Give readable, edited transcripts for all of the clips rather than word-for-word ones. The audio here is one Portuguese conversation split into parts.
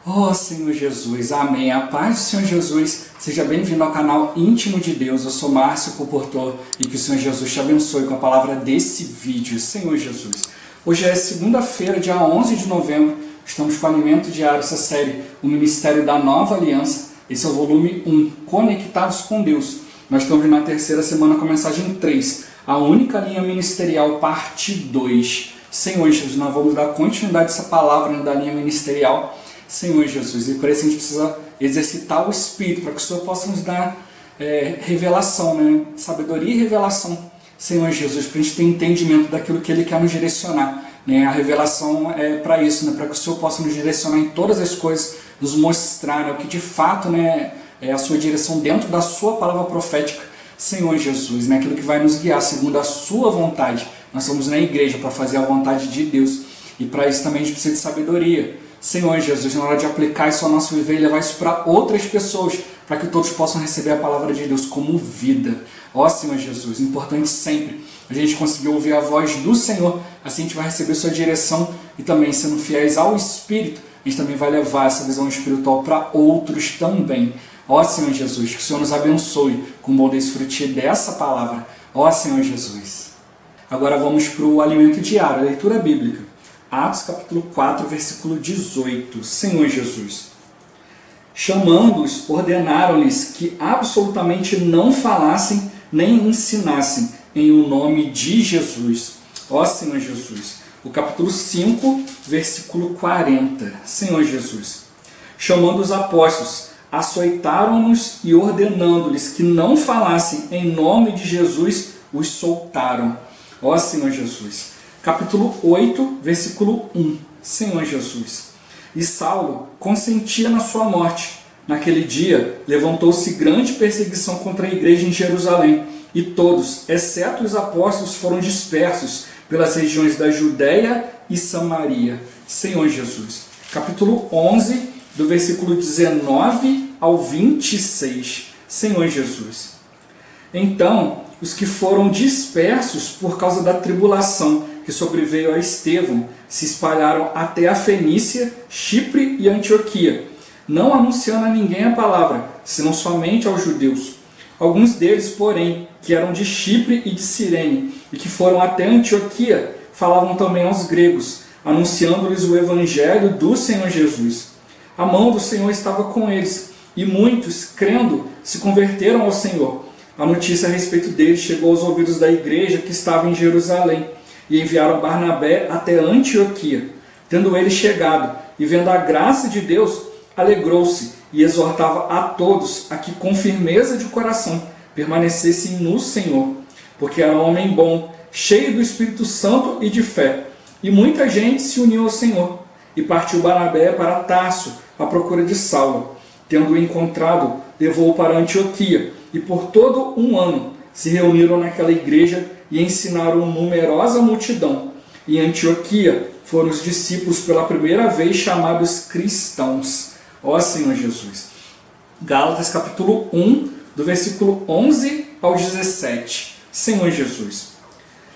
Oh Senhor Jesus, amém. A paz do Senhor Jesus, seja bem-vindo ao canal Íntimo de Deus. Eu sou Márcio Comportor e que o Senhor Jesus te abençoe com a palavra desse vídeo. Senhor Jesus, hoje é segunda-feira, dia 11 de novembro, estamos com o Alimento Diário, essa série, o Ministério da Nova Aliança. Esse é o volume 1, Conectados com Deus. Nós estamos na terceira semana com a mensagem 3, a única linha ministerial, parte 2. Senhor Jesus, nós vamos dar continuidade a essa palavra da linha ministerial. Senhor Jesus, e por isso a gente precisa exercitar o Espírito, para que o Senhor possa nos dar revelação, sabedoria e revelação, Senhor Jesus, para a gente ter entendimento daquilo que Ele quer nos direcionar. A revelação é para isso, para que o Senhor possa nos direcionar em todas as coisas, nos mostrar o que de fato é a sua direção dentro da sua palavra profética, Senhor Jesus, aquilo que vai nos guiar segundo a sua vontade. Nós somos na igreja para fazer a vontade de Deus, e para isso também a gente precisa de sabedoria. Senhor Jesus, na hora de aplicar isso ao nosso viver e levar isso para outras pessoas, para que todos possam receber a palavra de Deus como vida. Ó Senhor Jesus, importante sempre a gente conseguir ouvir a voz do Senhor, assim a gente vai receber sua direção e também sendo fiéis ao Espírito, a gente também vai levar essa visão espiritual para outros também. Ó Senhor Jesus, que o Senhor nos abençoe com o bom desfrutir dessa palavra. Ó Senhor Jesus. Agora vamos para o alimento diário, a leitura bíblica. Atos capítulo 4, versículo 18. Senhor Jesus. Chamando-os, ordenaram-lhes que absolutamente não falassem nem ensinassem em o nome de Jesus. Ó Senhor Jesus. O capítulo 5, versículo 40. Senhor Jesus. Chamando os apóstolos, açoitaram-nos e ordenando-lhes que não falassem em nome de Jesus, os soltaram. Ó Senhor Jesus. Capítulo 8, versículo 1. Senhor Jesus. E Saulo consentia na sua morte. Naquele dia, levantou-se grande perseguição contra a igreja em Jerusalém, e todos, exceto os apóstolos, foram dispersos pelas regiões da Judéia e Samaria. Senhor Jesus. Capítulo 11, do versículo 19 ao 26. Senhor Jesus. Então, os que foram dispersos por causa da tribulação que sobreveio a Estevão, se espalharam até a Fenícia, Chipre e Antioquia, não anunciando a ninguém a palavra, senão somente aos judeus. Alguns deles, porém, que eram de Chipre e de Cirene, e que foram até Antioquia, falavam também aos gregos, anunciando-lhes o evangelho do Senhor Jesus. A mão do Senhor estava com eles, e muitos, crendo, se converteram ao Senhor. A notícia a respeito deles chegou aos ouvidos da igreja que estava em Jerusalém, e enviaram Barnabé até Antioquia. Tendo ele chegado e vendo a graça de Deus, alegrou-se e exortava a todos a que com firmeza de coração permanecessem no Senhor, porque era um homem bom, cheio do Espírito Santo e de fé. E muita gente se uniu ao Senhor, e partiu Barnabé para Tarso à procura de Saulo. Tendo-o encontrado, levou-o para Antioquia, e por todo um ano se reuniram naquela igreja e ensinaram numerosa multidão. Em Antioquia foram os discípulos pela primeira vez chamados cristãos. Ó Senhor Jesus. Gálatas capítulo 1, do versículo 11 ao 17. Senhor Jesus.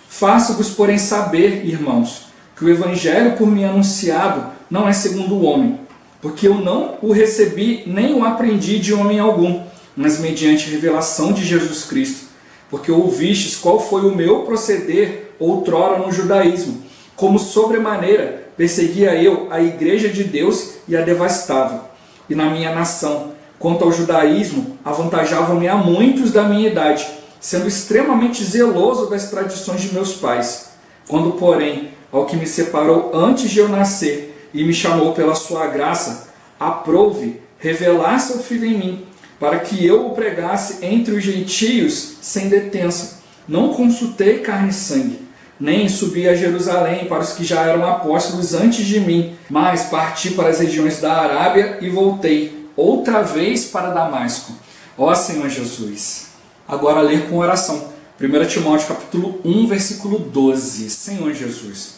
Faço-vos, porém, saber, irmãos, que o evangelho por mim anunciado não é segundo o homem, porque eu não o recebi nem o aprendi de homem algum, mas mediante revelação de Jesus Cristo. Porque ouvistes qual foi o meu proceder outrora no judaísmo, como sobremaneira perseguia eu a igreja de Deus e a devastava. E na minha nação, quanto ao judaísmo, avantajava-me a muitos da minha idade, sendo extremamente zeloso das tradições de meus pais. Quando, porém, ao que me separou antes de eu nascer e me chamou pela sua graça, aprouve revelar seu Filho em mim, para que eu o pregasse entre os gentios sem detença. Não consultei carne e sangue, nem subi a Jerusalém para os que já eram apóstolos antes de mim, mas parti para as regiões da Arábia e voltei outra vez para Damasco. Ó Senhor Jesus. Agora ler com oração. 1 Timóteo capítulo 1, versículo 12. Senhor Jesus.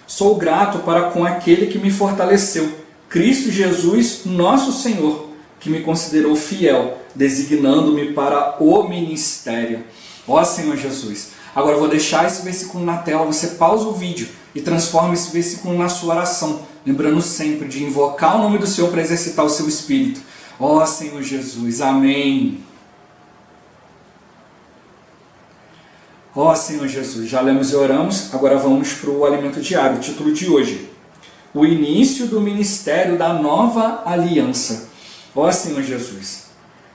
Sou grato para com aquele que me fortaleceu, Cristo Jesus, nosso Senhor, que me considerou fiel, designando-me para o ministério. Ó Senhor Jesus, Agora eu vou deixar esse versículo na tela, você pausa o vídeo e transforma esse versículo na sua oração, lembrando sempre de invocar o nome do Senhor para exercitar o seu espírito. Ó Senhor Jesus, amém. Ó Senhor Jesus, já lemos e oramos, agora vamos para o alimento diário, o título de hoje. O início do ministério da nova aliança. Ó Senhor Jesus.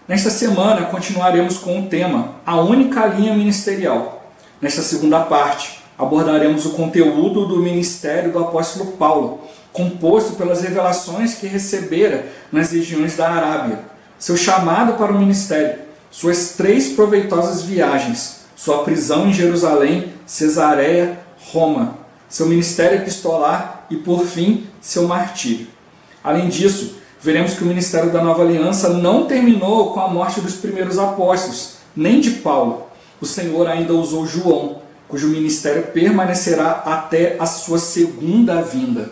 Nesta semana continuaremos com o tema A Única Linha Ministerial. Nesta segunda parte, abordaremos o conteúdo do ministério do apóstolo Paulo, composto pelas revelações que recebera nas regiões da Arábia, seu chamado para o ministério, suas 3 proveitosas viagens, sua prisão em Jerusalém, Cesareia, Roma, seu ministério epistolar e, por fim, seu martírio. Além disso, veremos que o ministério da Nova Aliança não terminou com a morte dos primeiros apóstolos, nem de Paulo. O Senhor ainda usou João, cujo ministério permanecerá até a sua segunda vinda.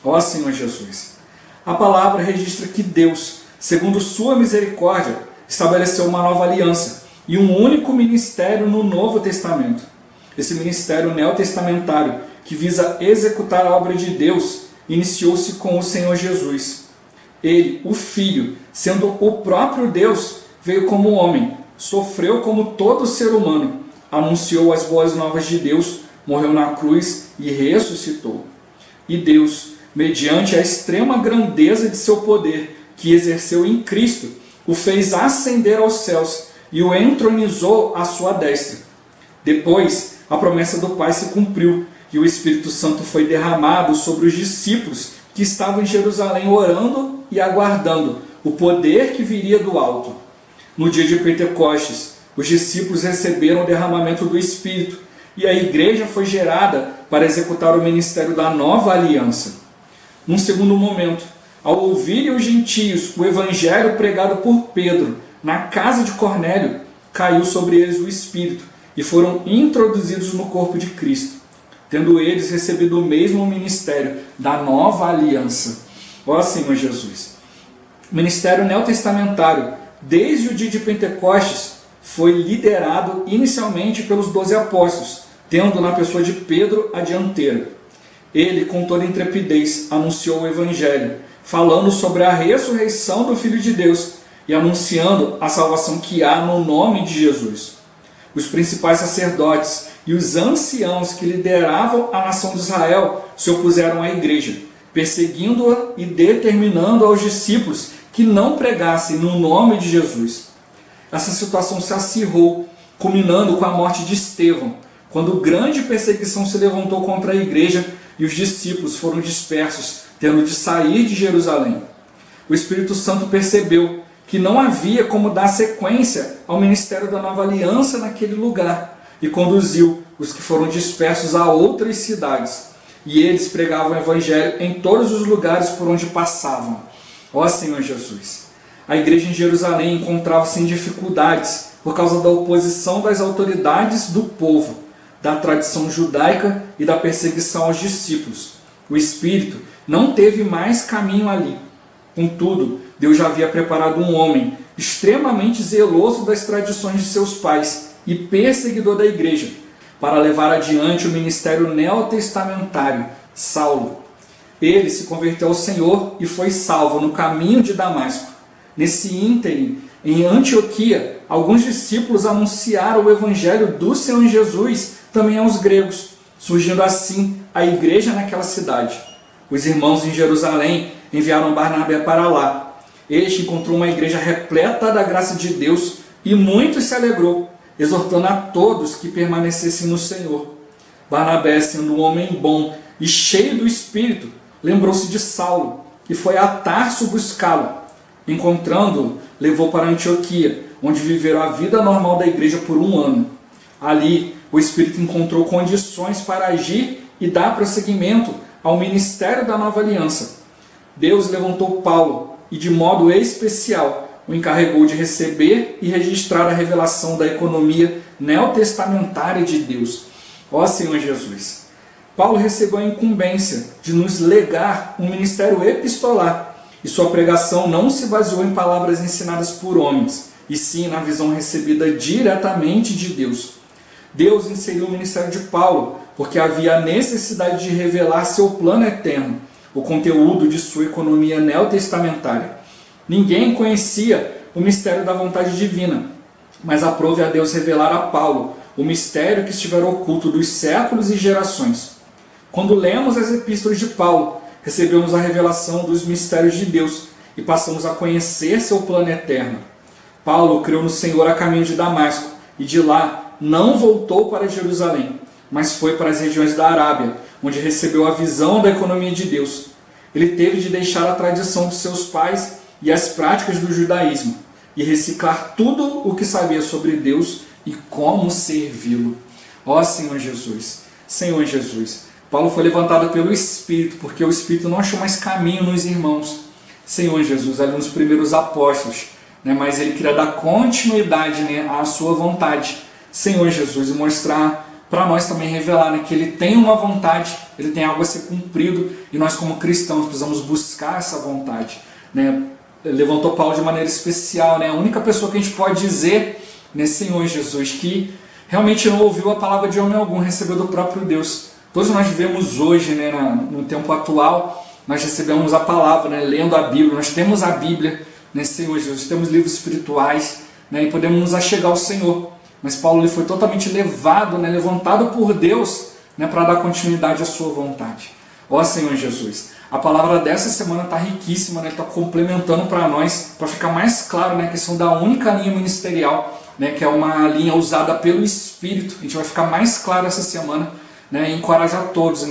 Ó Senhor Jesus! A palavra registra que Deus, segundo sua misericórdia, estabeleceu uma nova aliança e um único ministério no Novo Testamento. Esse ministério neotestamentário, que visa executar a obra de Deus, iniciou-se com o Senhor Jesus. Ele, o Filho, sendo o próprio Deus, veio como homem, sofreu como todo ser humano, anunciou as boas novas de Deus, morreu na cruz e ressuscitou. E Deus, mediante a extrema grandeza de seu poder, que exerceu em Cristo, o fez ascender aos céus e o entronizou à sua destra. Depois, a promessa do Pai se cumpriu e o Espírito Santo foi derramado sobre os discípulos que estavam em Jerusalém orando e aguardando o poder que viria do alto. No dia de Pentecostes, os discípulos receberam o derramamento do Espírito e a igreja foi gerada para executar o ministério da nova aliança. Num segundo momento, ao ouvirem os gentios o evangelho pregado por Pedro na casa de Cornélio, caiu sobre eles o Espírito e foram introduzidos no corpo de Cristo, tendo eles recebido o mesmo ministério da nova aliança. Ó Senhor Jesus! O ministério neotestamentário, desde o dia de Pentecostes, foi liderado inicialmente pelos 12 apóstolos, tendo na pessoa de Pedro a dianteira. Ele, com toda intrepidez, anunciou o Evangelho, falando sobre a ressurreição do Filho de Deus e anunciando a salvação que há no nome de Jesus. Os principais sacerdotes e os anciãos que lideravam a nação de Israel se opuseram à igreja, perseguindo-a e determinando aos discípulos que não pregassem no nome de Jesus. Essa situação se acirrou, culminando com a morte de Estevão, quando grande perseguição se levantou contra a igreja e os discípulos foram dispersos, tendo de sair de Jerusalém. O Espírito Santo percebeu que não havia como dar sequência ao ministério da nova aliança naquele lugar e conduziu os que foram dispersos a outras cidades. E eles pregavam o Evangelho em todos os lugares por onde passavam. Ó Senhor Jesus! A igreja em Jerusalém encontrava-se em dificuldades por causa da oposição das autoridades do povo, da tradição judaica e da perseguição aos discípulos. O Espírito não teve mais caminho ali. Contudo, Deus já havia preparado um homem extremamente zeloso das tradições de seus pais e perseguidor da igreja, para levar adiante o ministério neotestamentário, Saulo. Ele se converteu ao Senhor e foi salvo no caminho de Damasco. Nesse ínterim, em Antioquia, alguns discípulos anunciaram o evangelho do Senhor Jesus também aos gregos, surgindo assim a igreja naquela cidade. Os irmãos em Jerusalém enviaram Barnabé para lá. Este encontrou uma igreja repleta da graça de Deus e muito se alegrou, exortando a todos que permanecessem no Senhor. Barnabé, sendo um homem bom e cheio do Espírito, lembrou-se de Saulo e foi a Tarso buscá-lo. Encontrando-o, levou para Antioquia, onde viveram a vida normal da igreja por 1 ano. Ali, o Espírito encontrou condições para agir e dar prosseguimento ao ministério da nova aliança. Deus levantou Paulo e, de modo especial, o encarregou de receber e registrar a revelação da economia neotestamentária de Deus. Ó Senhor Jesus! Paulo recebeu a incumbência de nos legar um ministério epistolar, e sua pregação não se baseou em palavras ensinadas por homens, e sim na visão recebida diretamente de Deus. Deus inseriu o ministério de Paulo, porque havia a necessidade de revelar seu plano eterno, o conteúdo de sua economia neotestamentária. Ninguém conhecia o mistério da vontade divina, mas aprove a Deus revelar a Paulo o mistério que estivera oculto dos séculos e gerações. Quando lemos as epístolas de Paulo, recebemos a revelação dos mistérios de Deus e passamos a conhecer seu plano eterno. Paulo creu no Senhor a caminho de Damasco e de lá não voltou para Jerusalém, mas foi para as regiões da Arábia, onde recebeu a visão da economia de Deus. Ele teve de deixar a tradição de seus pais e as práticas do judaísmo e reciclar tudo o que sabia sobre Deus e como servi-lo. Ó Senhor Jesus, Senhor Jesus, Paulo foi levantado pelo Espírito, porque o Espírito não achou mais caminho nos irmãos. Senhor Jesus, ali nos primeiros apóstolos, mas ele queria dar continuidade à sua vontade. Senhor Jesus, e mostrar para nós também, revelar que ele tem uma vontade, ele tem algo a ser cumprido, e nós como cristãos precisamos buscar essa vontade. Levantou Paulo de maneira especial, a única pessoa que a gente pode dizer, Senhor Jesus, que realmente não ouviu a palavra de homem algum, recebeu do próprio Deus. Todos nós vivemos hoje, no tempo atual, nós recebemos a palavra, lendo a Bíblia, nós temos a Bíblia, Senhor Jesus, temos livros espirituais, e podemos nos achegar ao Senhor. Mas Paulo ele foi totalmente levado, levantado por Deus, para dar continuidade à sua vontade. Ó Senhor Jesus, a palavra dessa semana está riquíssima, está complementando para nós, para ficar mais claro a questão da única linha ministerial, que é uma linha usada pelo Espírito. A gente vai ficar mais claro essa semana, e encorajar todos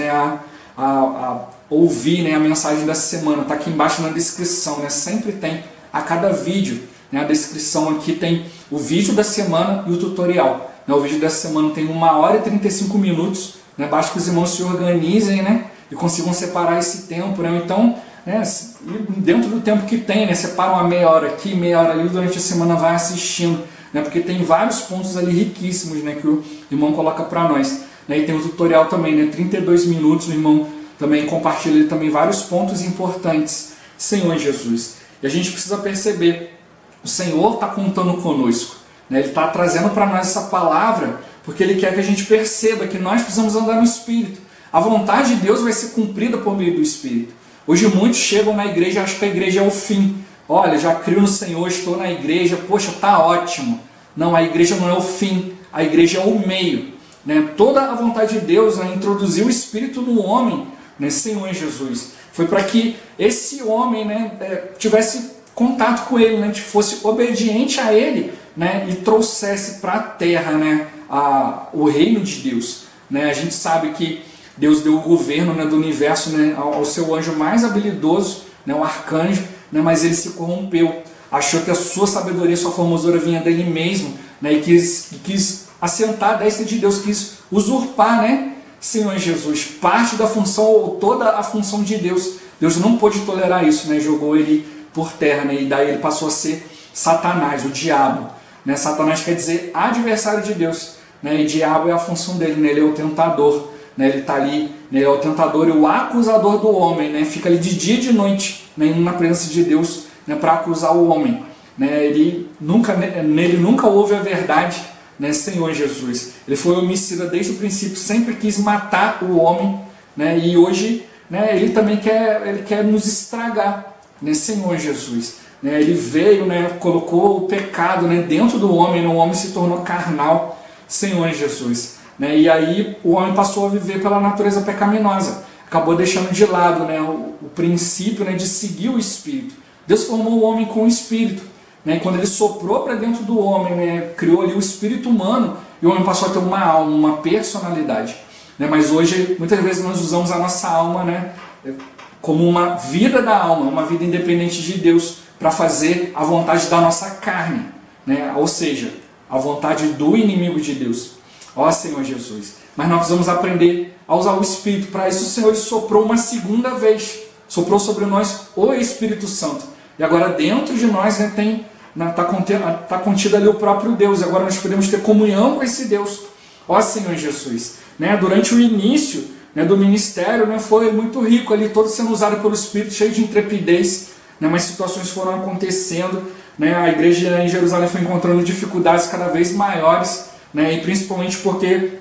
a ouvir a mensagem dessa semana. Está aqui embaixo na descrição, sempre tem a cada vídeo. A descrição aqui tem o vídeo da semana e o tutorial. O vídeo dessa semana tem 1 hora e 35 minutos. Basta que os irmãos se organizem e consigam separar esse tempo. Então, dentro do tempo que tem, separa uma meia hora aqui, meia hora ali, durante a semana vai assistindo. Porque tem vários pontos ali riquíssimos que o irmão coloca para nós. E tem o tutorial também, 32 minutos, o irmão também compartilha também vários pontos importantes. Senhor Jesus. E a gente precisa perceber, o Senhor está contando conosco. Ele está trazendo para nós essa palavra, porque Ele quer que a gente perceba que nós precisamos andar no Espírito. A vontade de Deus vai ser cumprida por meio do Espírito. Hoje muitos chegam na igreja e acham que a igreja é o fim. Olha, já crio no Senhor, estou na igreja, poxa, está ótimo. Não, a igreja não é o fim, a igreja é o meio. Toda a vontade de Deus introduzir o Espírito no homem, Senhor Jesus. Foi para que esse homem tivesse contato com Ele, fosse obediente a Ele, e trouxesse para a terra o reino de Deus. A gente sabe que Deus deu o governo do universo ao seu anjo mais habilidoso, o arcanjo, mas ele se corrompeu, achou que a sua sabedoria, sua formosura vinha dele mesmo, e quis assentar a destra de Deus, quis usurpar, Senhor Jesus, parte da função ou toda a função de Deus. Deus não pôde tolerar isso, jogou ele por terra, e daí ele passou a ser Satanás, o diabo. Satanás quer dizer adversário de Deus, e diabo é a função dele, ele é o tentador. Ele está ali, ele é o tentador e o acusador do homem, fica ali de dia e de noite, na presença de Deus, para acusar o homem. Nele nunca houve a verdade, Senhor Jesus. Ele foi homicida desde o princípio, sempre quis matar o homem, e hoje ele também quer nos estragar, Senhor Jesus. Ele veio, colocou o pecado dentro do homem, o homem se tornou carnal, Senhor Jesus. E aí o homem passou a viver pela natureza pecaminosa, acabou deixando de lado o princípio de seguir o Espírito. Deus formou o homem com o Espírito, e quando ele soprou para dentro do homem, criou ali o espírito humano, e o homem passou a ter uma alma, uma personalidade. Mas hoje, muitas vezes nós usamos a nossa alma como uma vida da alma, uma vida independente de Deus, para fazer a vontade da nossa carne, ou seja, a vontade do inimigo de Deus. Ó Senhor Jesus. Mas nós precisamos aprender a usar o Espírito. Para isso o Senhor soprou uma segunda vez. Soprou sobre nós o Espírito Santo. E agora dentro de nós está contido ali o próprio Deus. Agora nós podemos ter comunhão com esse Deus. Ó Senhor Jesus. Durante o início do ministério, foi muito rico ali, todo sendo usado pelo Espírito, cheio de intrepidez. Mas situações foram acontecendo. A igreja em Jerusalém foi encontrando dificuldades cada vez maiores. né? E principalmente porque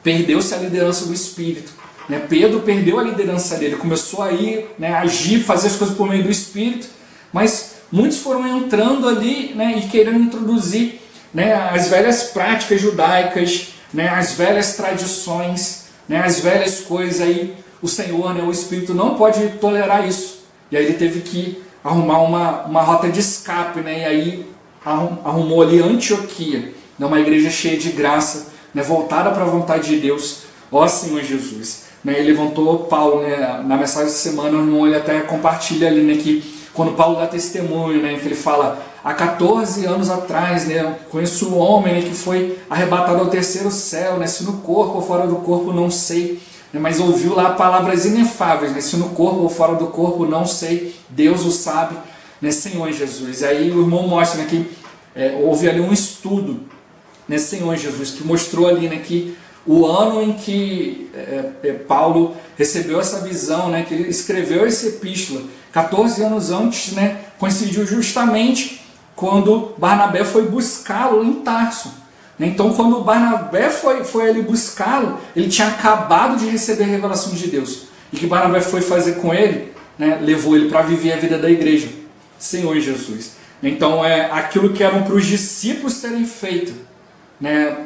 perdeu-se a liderança do Espírito. Né? Pedro perdeu a liderança dele, começou a ir, né, agir, fazer as coisas por meio do Espírito, mas muitos foram entrando ali, né, e querendo introduzir, né, as velhas práticas judaicas, né, as velhas tradições, né, as velhas coisas. Aí o Senhor, né, o Espírito não pode tolerar isso, e aí ele teve que arrumar uma rota de escape, né, e aí arrumou ali Antioquia, né, uma igreja cheia de graça, né, voltada para a vontade de Deus. Ó Senhor Jesus, né, ele levantou Paulo, né, na mensagem de semana, o irmão, ele até compartilha ali, né, que quando Paulo dá testemunho, né, que ele fala, há 14 anos atrás, né, conheço um homem, né, que foi arrebatado ao terceiro céu, né, se no corpo ou fora do corpo não sei, né, mas ouviu lá palavras inefáveis, né, se no corpo ou fora do corpo não sei, Deus o sabe, né, Senhor Jesus. E aí o irmão mostra, né, que houve ali um estudo, né, Senhor Jesus, que mostrou ali, né, que o ano em que Paulo recebeu essa visão, né, que ele escreveu essa epístola, 14 anos antes, né, coincidiu justamente quando Barnabé foi buscá-lo em Tarso. Então, quando Barnabé foi ali buscá-lo, ele tinha acabado de receber a revelação de Deus. E que Barnabé foi fazer com ele, né, levou ele para viver a vida da igreja. Senhor Jesus. Então, aquilo que eram para os discípulos terem feito, né,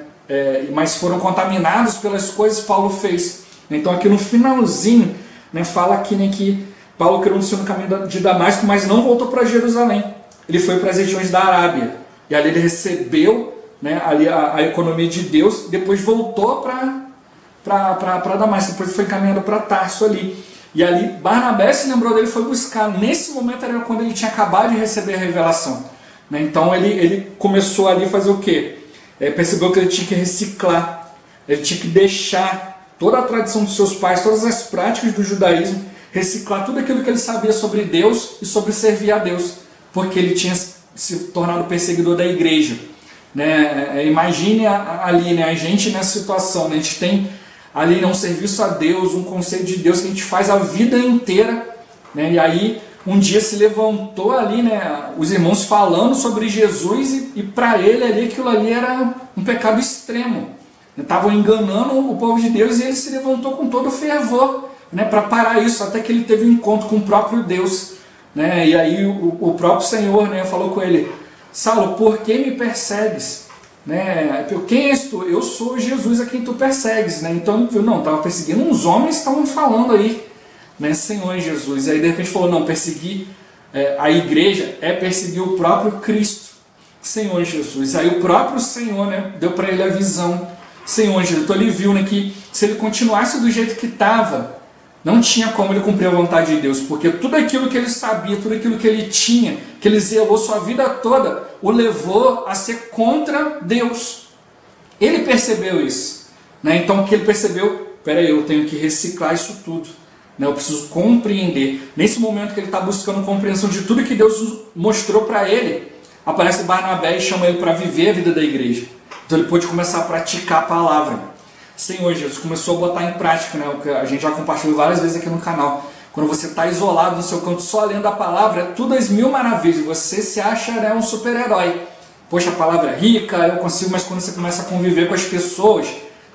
mas foram contaminados pelas coisas que Paulo fez. Então aqui no finalzinho, né, fala aqui, né, que Paulo criou no caminho de Damasco, mas não voltou para Jerusalém. Ele foi para as regiões da Arábia. E ali ele recebeu, né, ali a economia de Deus, depois voltou para Damasco, depois foi caminhando para Tarso ali. E ali Barnabé se lembrou dele, foi buscar. Nesse momento era quando ele tinha acabado de receber a revelação. Né? Então ele começou ali a fazer o quê? Percebeu que ele tinha que reciclar, ele tinha que deixar toda a tradição dos seus pais, todas as práticas do judaísmo, reciclar tudo aquilo que ele sabia sobre Deus e sobre servir a Deus, porque ele tinha se tornado perseguidor da igreja. Né? Imagine ali, né, a gente nessa situação, né? A gente tem ali, né, um serviço a Deus, um conselho de Deus que a gente faz a vida inteira, né? E aí um dia se levantou ali, né, os irmãos falando sobre Jesus e para ele ali aquilo ali era um pecado extremo. Estavam enganando o povo de Deus e ele se levantou com todo fervor, né, para parar isso, até que ele teve um encontro com o próprio Deus. Né, e aí o próprio Senhor, né, falou com ele, Saulo, por que me persegues? Né, quem és tu? Eu sou Jesus a quem tu persegues. Né? Então ele viu, não, estava perseguindo uns homens que estavam falando aí. Né, Senhor Jesus. E aí de repente falou, não, perseguir a igreja é perseguir o próprio Cristo, Senhor Jesus. Aí o próprio Senhor, né, deu para ele a visão, Senhor Jesus. Então ele viu, né, que se ele continuasse do jeito que estava, não tinha como ele cumprir a vontade de Deus, porque tudo aquilo que ele sabia, tudo aquilo que ele tinha, que ele zelou sua vida toda, o levou a ser contra Deus. Ele percebeu isso. Né? Então o que ele percebeu, peraí, eu tenho que reciclar isso tudo. Eu preciso compreender. Nesse momento que ele está buscando compreensão de tudo que Deus mostrou para ele, aparece Barnabé e chama ele para viver a vida da igreja. Então ele pôde começar a praticar a palavra. Senhor Jesus, começou a botar em prática, né, o que a gente já compartilhou várias vezes aqui no canal. Quando você está isolado no seu canto só lendo a palavra, é tudo às mil maravilhas. Você se acha, né, um super-herói. Poxa, a palavra é rica, eu consigo, mas quando você começa a conviver com as pessoas,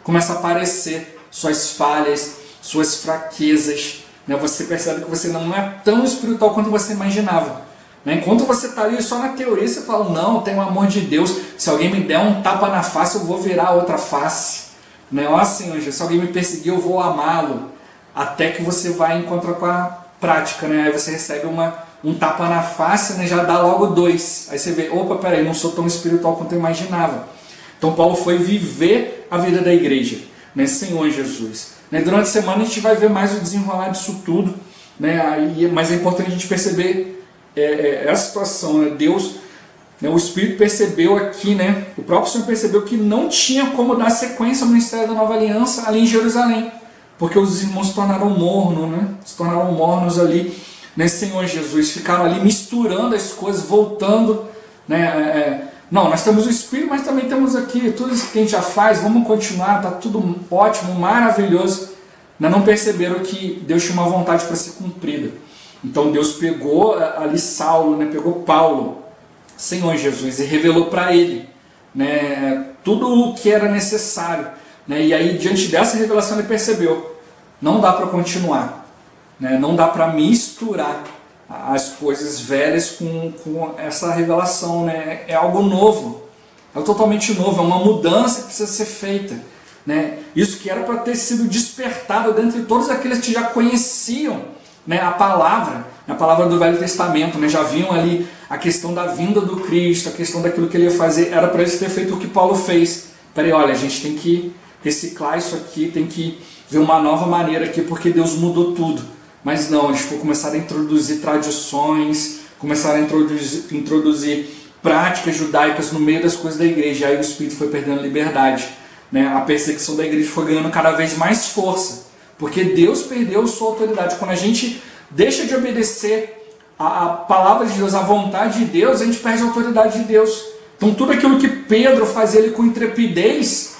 começa a aparecer suas falhas, suas fraquezas, né? Você percebe que você não é tão espiritual quanto você imaginava. Né? Enquanto você está ali só na teoria, você fala, não, tem o amor de Deus, se alguém me der um tapa na face, eu vou virar a outra face. Né? Ó Senhor Jesus, se alguém me perseguir, eu vou amá-lo. Até que você vai encontrar com a prática, né? Aí você recebe um tapa na face, né? Já dá logo 2. Aí você vê, opa, peraí, não sou tão espiritual quanto eu imaginava. Então Paulo foi viver a vida da igreja, né? Senhor Jesus. Durante a semana a gente vai ver mais o desenrolar disso tudo, né? Mas é importante a gente perceber essa situação, né? Deus, né? O Espírito percebeu aqui, né? O próprio Senhor percebeu que não tinha como dar sequência ao ministério da Nova Aliança ali em Jerusalém, porque os irmãos se tornaram mornos, né? Se tornaram mornos ali, né? Senhor Jesus, ficaram ali misturando as coisas, voltando, né? Não, nós temos o Espírito, mas também temos aqui tudo isso que a gente já faz, vamos continuar, está tudo ótimo, maravilhoso. Não perceberam que Deus tinha uma vontade para ser cumprida. Então Deus pegou ali Saulo, né, pegou Paulo, Senhor Jesus, e revelou para ele, né, tudo o que era necessário, né? E aí, diante dessa revelação, ele percebeu, não dá para continuar, né? Não dá para misturar as coisas velhas com essa revelação, né? É algo novo, é algo totalmente novo, é uma mudança que precisa ser feita, né? Isso que era para ter sido despertado dentre todos aqueles que já conheciam, né, a palavra do Velho Testamento, né? Já viam ali a questão da vinda do Cristo, a questão daquilo que ele ia fazer, era para eles ter feito o que Paulo fez. Peraí, olha, a gente tem que reciclar isso aqui, tem que ver uma nova maneira aqui, porque Deus mudou tudo. Mas não, eles começaram a introduzir tradições, começaram a introduzir práticas judaicas no meio das coisas da igreja, e aí o Espírito foi perdendo liberdade, né? A perseguição da igreja foi ganhando cada vez mais força, porque Deus perdeu sua autoridade. Quando a gente deixa de obedecer a palavra de Deus, a vontade de Deus, a gente perde a autoridade de Deus. Então tudo aquilo que Pedro fazia ali com intrepidez,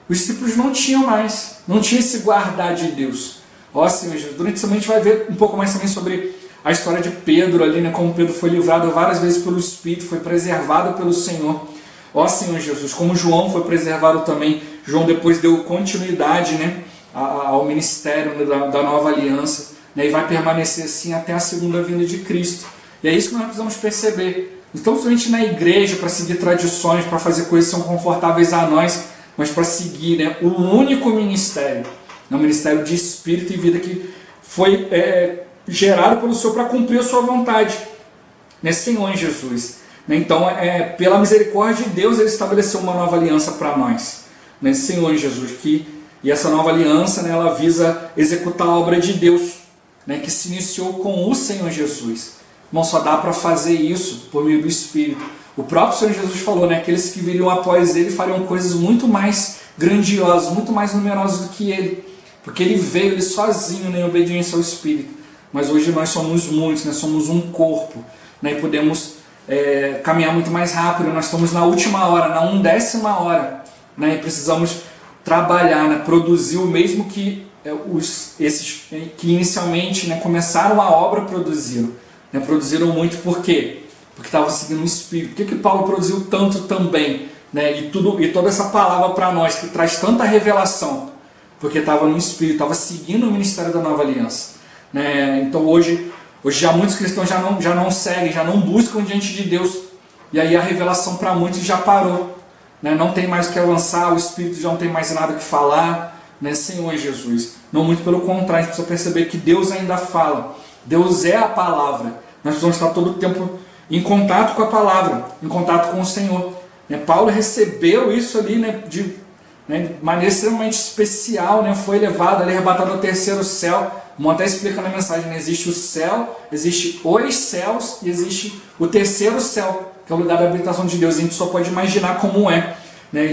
os discípulos não tinham mais, não tinha esse guardar de Deus. Ó Senhor Jesus, durante essa semana a gente vai ver um pouco mais também sobre a história de Pedro ali, né? Como Pedro foi livrado várias vezes pelo Espírito, foi preservado pelo Senhor. Ó Senhor Jesus, como João foi preservado também. João depois deu continuidade, né, ao ministério, né, da nova aliança, né, e vai permanecer assim até a segunda vinda de Cristo. E é isso que nós precisamos perceber. Não estamos somente na igreja para seguir tradições, para fazer coisas que são confortáveis a nós, mas para seguir, né, o único ministério, o ministério de Espírito e vida que foi gerado pelo Senhor para cumprir a sua vontade, né, Senhor em Jesus. Então, pela misericórdia de Deus, ele estabeleceu uma nova aliança para nós, né, Senhor em Jesus. E essa nova aliança, né, ela visa executar a obra de Deus, né, que se iniciou com o Senhor Jesus. Não só dá para fazer isso por meio do Espírito. O próprio Senhor Jesus falou, né, aqueles que viriam após ele fariam coisas muito mais grandiosas, muito mais numerosas do que ele. Porque ele veio ele sozinho, né, em obediência ao Espírito. Mas hoje nós somos muitos, né, somos um corpo, né, e podemos caminhar muito mais rápido. Nós estamos na última hora, na 1/10ª hora, né, e precisamos trabalhar, né, produzir o mesmo que esses que inicialmente, né, começaram a obra produziram. Né, produziram muito, por quê? Porque estavam seguindo o Espírito. Por que Paulo produziu tanto também? Né, e toda essa palavra para nós, que traz tanta revelação? Porque estava no Espírito, estava seguindo o ministério da nova aliança. Né? Então hoje já muitos cristãos já não seguem, já não buscam diante de Deus. E aí a revelação para muitos já parou. Né? Não tem mais o que avançar, o Espírito já não tem mais nada o que falar. Né? Senhor Jesus. Não, muito pelo contrário, a gente precisa perceber que Deus ainda fala. Deus é a palavra. Nós precisamos estar todo o tempo em contato com a palavra, em contato com o Senhor. Né? Paulo recebeu isso ali, né, de maneira extremamente especial, né? Foi levado ali, arrebatado ao terceiro céu. Como até explica na mensagem, né? Existe o céu, existe os céus e existe o terceiro céu, que é o lugar da habitação de Deus. A gente só pode imaginar como é, né?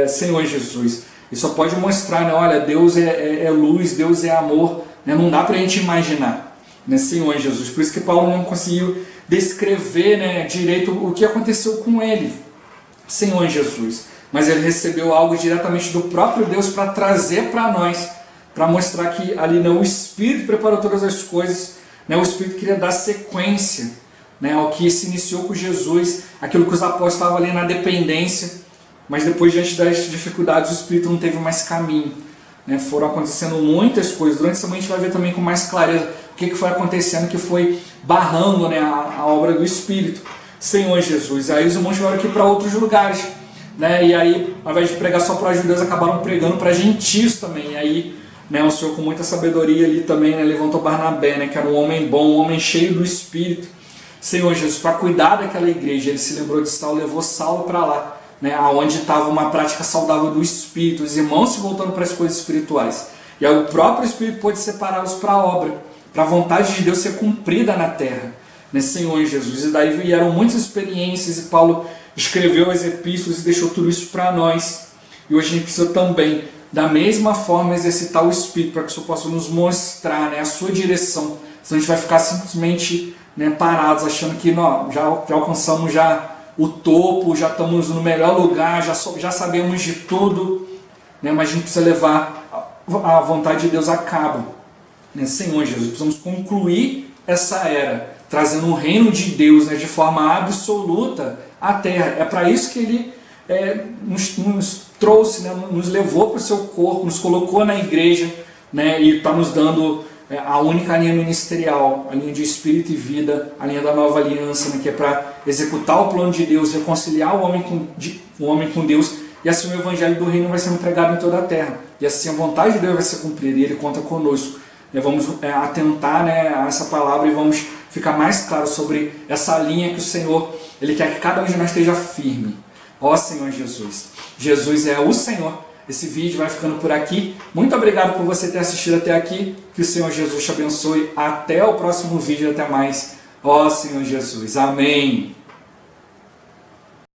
Senhor Jesus. E só pode mostrar, né? Olha, Deus é luz, Deus é amor, né? Não dá para a gente imaginar, né? Senhor Jesus. Por isso que Paulo não conseguiu descrever, né, direito o que aconteceu com ele, Senhor Jesus. Mas ele recebeu algo diretamente do próprio Deus para trazer para nós, para mostrar que ali, né, o Espírito preparou todas as coisas, né, o Espírito queria dar sequência, né, ao que se iniciou com Jesus, aquilo que os apóstolos estavam ali na dependência, mas depois, diante das dificuldades, o Espírito não teve mais caminho. Né, foram acontecendo muitas coisas. Durante essa semana a gente vai ver também com mais clareza o que foi acontecendo, que foi barrando, né, a obra do Espírito. Senhor Jesus. Aí os irmãos tiveram aqui para outros lugares. Né? E aí, ao invés de pregar só para judeus, acabaram pregando para gentios também. E aí, né, o Senhor, com muita sabedoria ali também, né, levantou Barnabé, né, que era um homem bom, um homem cheio do Espírito. Senhor Jesus, para cuidar daquela igreja, ele se lembrou de Saulo, levou Saulo para lá, né, onde estava uma prática saudável do Espírito, os irmãos se voltando para as coisas espirituais. E aí o próprio Espírito pôde separá-los para a obra, para a vontade de Deus ser cumprida na terra, né, Senhor Jesus. E daí vieram muitas experiências e Paulo escreveu as epístolas e deixou tudo isso para nós. E hoje a gente precisa também, da mesma forma, exercitar o Espírito para que o Senhor possa nos mostrar, né, a sua direção. Senão a gente vai ficar simplesmente, né, parados, achando que não, já alcançamos já o topo, já estamos no melhor lugar, já sabemos de tudo, né, mas a gente precisa levar a vontade de Deus a cabo. Né, Senhor Jesus, precisamos concluir essa era, trazendo o reino de Deus, né, de forma absoluta à terra. É para isso que ele nos trouxe, né, nos levou para o seu corpo, nos colocou na igreja, né, e está nos dando a única linha ministerial, a linha de espírito e vida, a linha da nova aliança, né, que é para executar o plano de Deus, reconciliar o homem com Deus, e assim o evangelho do reino vai ser entregado em toda a terra, e assim a vontade de Deus vai ser cumprida, e Ele conta conosco. Vamos atentar, né, a essa palavra e vamos ficar mais claro sobre essa linha que o Senhor, Ele quer que cada um de nós esteja firme. Ó Senhor Jesus, Jesus é o Senhor. Esse vídeo vai ficando por aqui. Muito obrigado por você ter assistido até aqui. Que o Senhor Jesus te abençoe. Até o próximo vídeo. Até mais. Ó Senhor Jesus. Amém.